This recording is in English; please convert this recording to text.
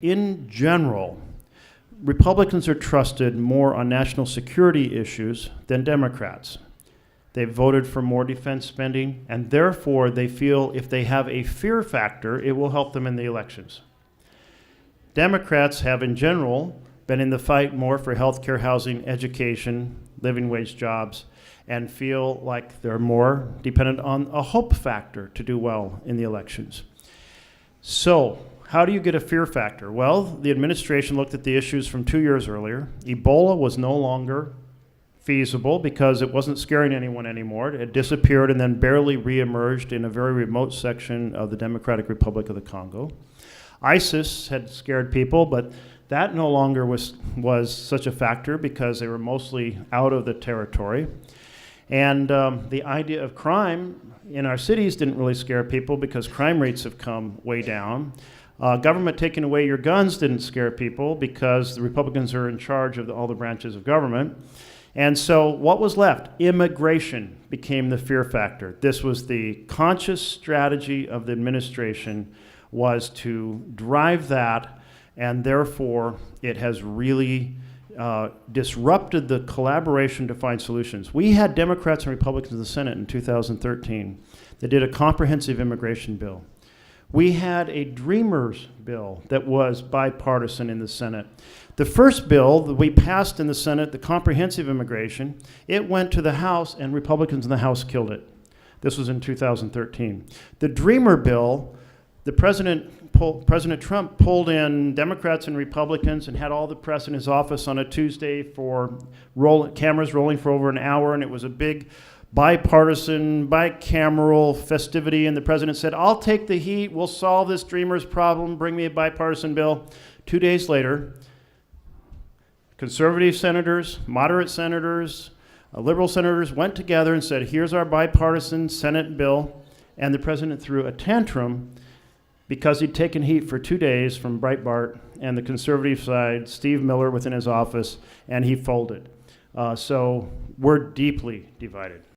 In general, Republicans are trusted more on national security issues than Democrats. They've voted for more defense spending, and therefore they feel if they have a fear factor, it will help them in the elections. Democrats have, in general, been in the fight more for healthcare, housing, education, living wage jobs, and feel like they're more dependent on a hope factor to do well in the elections. So, how do you get a fear factor? Well, the administration looked at the issues from 2 years earlier. Ebola was no longer feasible because it wasn't scaring anyone anymore. It disappeared and then barely reemerged in a very remote section of the Democratic Republic of the Congo. ISIS had scared people, but that no longer was such a factor because they were mostly out of the territory. And the idea of crime in our cities didn't really scare people because crime rates have come way down. Government taking away your guns didn't scare people because the Republicans are in charge of all the branches of government. And so what was left? Immigration became the fear factor. This was the conscious strategy of the administration, was to drive that, and therefore it has really disrupted the collaboration to find solutions. We had Democrats and Republicans in the Senate in 2013 that did a comprehensive immigration bill. We had a Dreamers bill that was bipartisan in the Senate. The first bill that we passed in the Senate, the comprehensive immigration, it went to the House and Republicans in the House killed it. This was in 2013. The Dreamer bill, President Trump pulled in Democrats and Republicans and had all the press in his office on a Tuesday for cameras rolling for over an hour, and it was a big bipartisan, bicameral festivity, and the president said, "I'll take the heat, we'll solve this Dreamers problem, bring me a bipartisan bill." 2 days later, conservative senators, moderate senators, liberal senators went together and said, "Here's our bipartisan Senate bill," and the president threw a tantrum because he'd taken heat for 2 days from Breitbart and the conservative side, Steve Miller within his office, and he folded. So we're deeply divided.